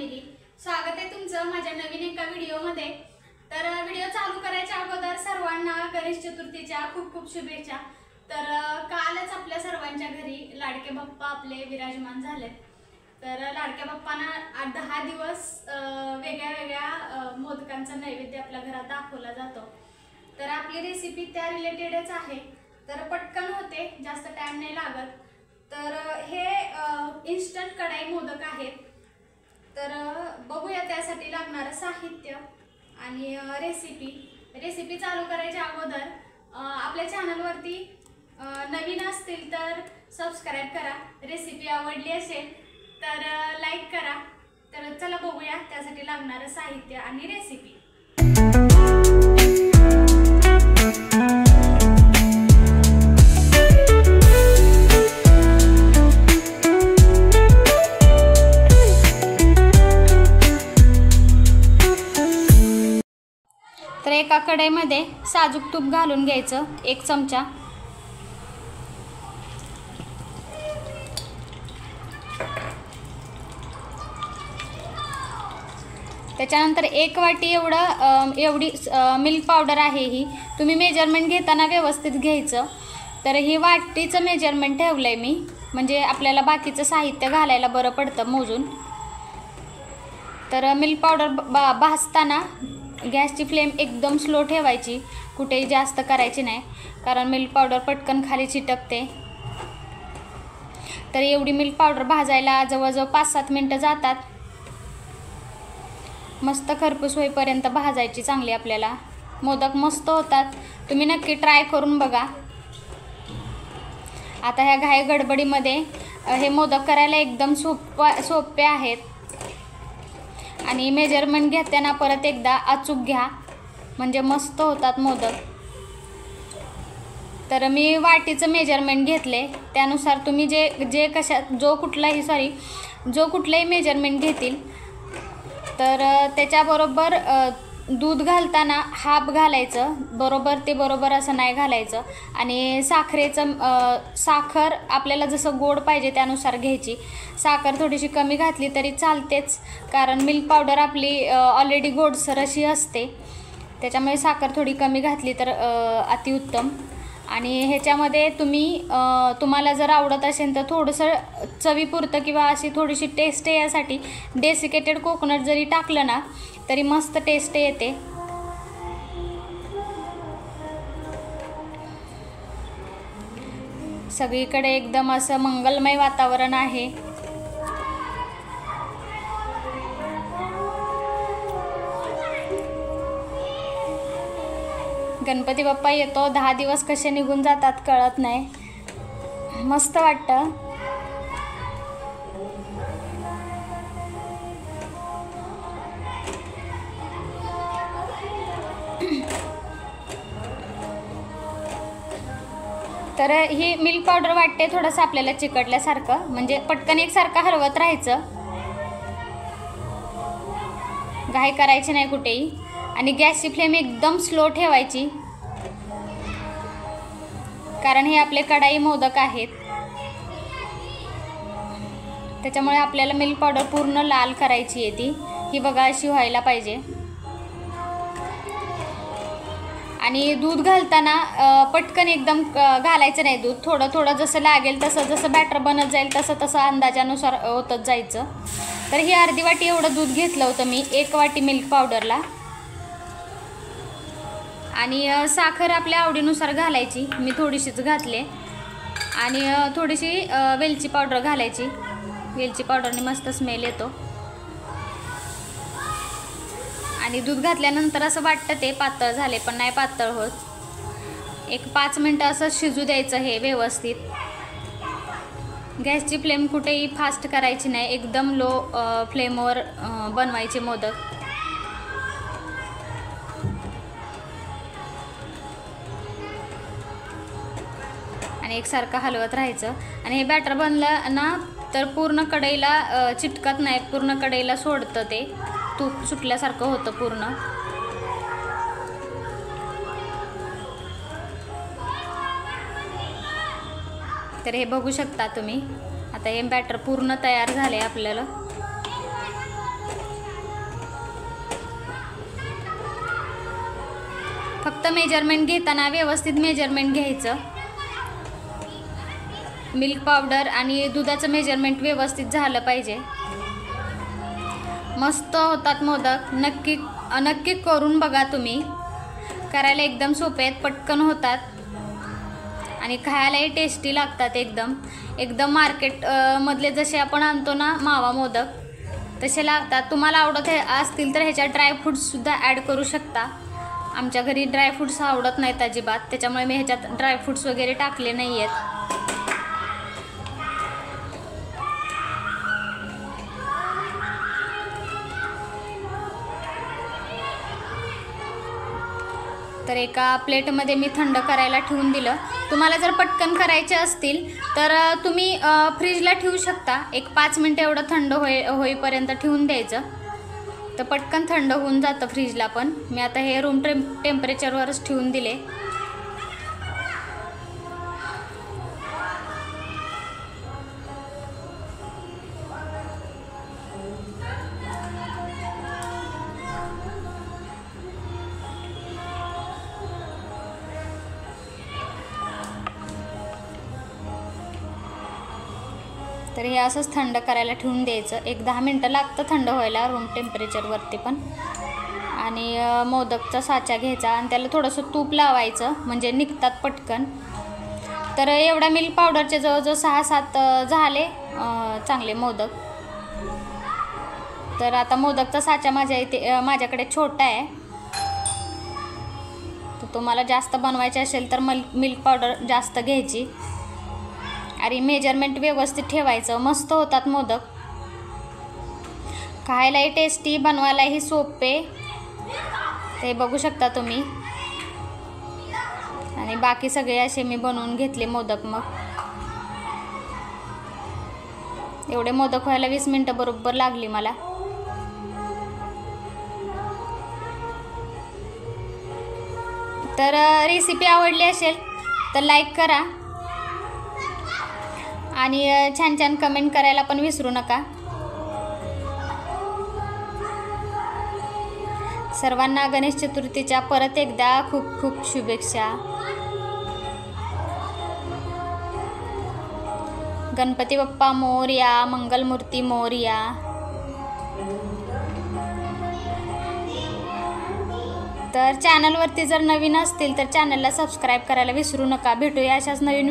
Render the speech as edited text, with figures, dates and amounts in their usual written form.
Family, स्वागत आहे तुमचं माझ्या नवीन एका व्हिडिओमध्ये। तर व्हिडिओ चालू करायच्या अगोदर सर्वांना गणेश चतुर्थीच्या खूप खूप शुभेच्छा। तर कालच आपल्या सर्वांच्या घरी लाडके बाप्पा आपले विराजमान झाले। तर लाडक्या बाप्पांना 10 दिवस वेगळ्या वेगळ्या मोदकांचा नैवेद्य आपल्या घरात दाखवला जातो। तर आपली रेसिपी त्या रिलेटेडच आहे, तर पटकन होते, जास्त टाइम नाही लागत। तर हे इन्स्टंट कढाई मोदक आहेत। तर बघूया त्यासाठी लागणारं साहित्य आणि रेसिपी चालू करायच्या अगोदर आपल्या चॅनलवरती नवीन असतील तर सबस्क्राइब करा, रेसिपी आवडली असेल तर लाईक करा। तर चला बघूया त्यासाठी लागणारं साहित्य आणि रेसिपी। तर एका कढईमध्ये साजूक तूप घालून घ्यायचं 1 चमचा। त्याच्यानंतर 1 वाटी एवढी मिल्क पावडर आहे। ही तुम्ही मेजरमेंट घेताना व्यवस्थित घ्यायचं। तर ही वाटीचं मेजरमेंट ठेवलंय मी, म्हणजे आपल्याला बाकीचं साहित्य घालायला बरं पडतं मोजून। तर मिल्क पावडर भाजताना गॅसची फ्लेम एकदम स्लो ठेवायची, कुठेही जास्त करायची नाही, कारण मिल्क पावडर पटकन खाली चिटकते। तर एवढी मिल्क पावडर भाजायला जवळजवळ 5-7 मिनिटं जातात। मस्त खरपूस होईपर्यंत भाजायची चांगली, आपल्याला मोदक मस्त होतात। तुम्ही नक्की ट्राय करून बघा। आता ह्या घाई गडबडीमध्ये हे मोदक करायला एकदम सोपे आहेत, आणि मेजरमेंट घेताना परत एकदा अचूक घ्या, म्हणजे मस्त होतात मोदक। तर मी वाटीचं मेजरमेंट घेतले, त्यानुसार तुम्ही जो कुठलाही मेजरमेंट घेतील तर त्याच्याबरोबर दूध घालताना हाफ घालायचं, बरोबर असं नाही घालायचं। आणि साखर आपल्याला जसं गोड पाहिजे त्यानुसार घ्यायची। साखर थोडीशी कमी घातली तरी चालतेच, कारण मिल्क पावडर आपली ऑलरेडी गोडसर अशी असते, त्याच्यामुळे साखर थोडी कमी घातली तर अतिउत्तम। आणि ह्याच्यामध्ये तुम्हाला जर आवडत असेल तर थोडंसं चवीपुरतं किंवा अशी थोडीशी टेस्ट यासाठी डेसिकेटेड कोकोनट जरी टाकलं ना तरी मस्त टेस्ट येते। सगळीकडे एकदम असं मंगलमय वातावरण आहे। गणपती बाप्पा येतो, 10 दिवस कसे निघून जातात कळत नाही, मस्त वाटतं। तर ही मिल्क पावडर वाटते थोडंसं आपल्याला चिकटल्यासारखं, म्हणजे पटकन एकसारखं हलवत राहायचं, घाई करायची नाही कुठेही। आणि गॅसची फ्लेम एकदम स्लो ठेवायची, कारण हे आपले कढाई मोदक आहेत, त्याच्यामुळे आपल्याला मिल्क पावडर पूर्ण लाल करायची आहे। ही बघा अशी व्हायला पाहिजे। आणि दूध घालताना पटकन एकदम घालायचं नाही दूध, थोडं जसं लागेल जसं बॅटर बनत जाईल तसं अंदाजानुसार होतच जायचं। तर ही अर्धी वाटी एवढं दूध घेतलं होतं मी 1 वाटी मिल्क पावडरला। आणि साखर आपल्या आवडीनुसार घालायची, मी थोडीशीच घातले। आणि थोडीशी वेलची पावडर घालायची, वेलची पावडरने मस्त स्मेल येतो। आणि दूध घातल्यानंतर असं वाटतं ते पातळ झाले, पण नाही पातळ होत। 5 मिनिटं असं शिजू द्यायचं हे व्यवस्थित। गॅसची फ्लेम कुठेही फास्ट करायची नाही, एकदम लो फ्लेमवर बनवायचे मोदक। आणि एकसारखं हलवत राहायचं। आणि हे बॅटर बनलं ना तर पूर्ण कढईला चिटकत नाही, पूर्ण कढईला सोडतं, ते तूप सुटल्यासारखं होतं पूर्ण। तर हे बघू शकता तुम्ही। आता हे बॅटर पूर्ण तयार झाले आपल्याला। फक्त मेजरमेंट घेताना व्यवस्थित मेजरमेंट घ्यायचं. मिल्क पावडर आणि दुधाचं मेजरमेंट व्यवस्थित झालं पाहिजे. मस्त होतात मोदक. नक्की करून बघा तुम्ही. करायला एकदम सोपे आहेत, पटकन होतात आणि खायलाही टेस्टी लागतात. एकदम मार्केट मधले जसे आपण आणतो ना मावा मोदक तसे लागतात. तुम्हाला आवडत असतील तर ह्याच्यात ड्रायफ्रूट्ससुद्धा ॲड करू शकता. आमच्या घरी ड्रायफ्रूट्स आवडत नाहीत अजिबात, त्याच्यामुळे मी ह्याच्यात ड्रायफ्रूट्स वगैरे टाकले नाही आहेत. तर एका प्लेटमध्ये मी थंड करायला ठेवून दिलं. तुम्हाला जर पटकन करायचे असतील तर तुम्ही फ्रीजला ठेवू शकता. एक 5 मिनटं एवढं थंड होईपर्यंत ठेवून द्यायचं, तर पटकन थंड होऊन जातं फ्रीजला पण. मी आता हे रूम टेम्परेचरवरच ठेवून दिले. तर हे असंच थंड करायला ठेवून द्यायचं. एक 10 मिनटं लागतं थंड व्हायला रूम टेम्परेचरवरती पण. आणि मोदकचा साचा घ्यायचा आणि त्याला थोडंसं तूप लावायचं म्हणजे निघतात पटकन. तर एवढ्या मिल्क पावडरचे जवळजवळ 6-7 झाले चांगले मोदक. तर आता मोदकचा साचा माझ्याकडे छोटा आहे. तर तुम्हाला जास्त बनवायचे असेल तर मिल्क पावडर जास्त घ्यायची आणि मेजरमेंट व्यवस्थित ठेवायचं. मस्त होतात मोदक. खायलाही टेस्टी, बनवायलाही सोपे. ते बघू शकता तुम्ही. आणि बाकी सगळे असे मी बनवून घेतले मोदक. मग एवढे मोदक व्हायला 20 मिनटं बरोबर लागली मला. तर रेसिपी आवडली असेल तर लाईक करा आणि छान कमेंट करायला पण विसरू नका. सर्वांना गणेश चतुर्थीच्या परत एकदा खूप शुभेच्छा. गणपती बाप्पा मोरया, मंगलमूर्ती मोरया. तर चॅनलवरती जर नवीन असतील तर चॅनलला सबस्क्राईब करायला विसरू नका. भेटूया अशाच नवीन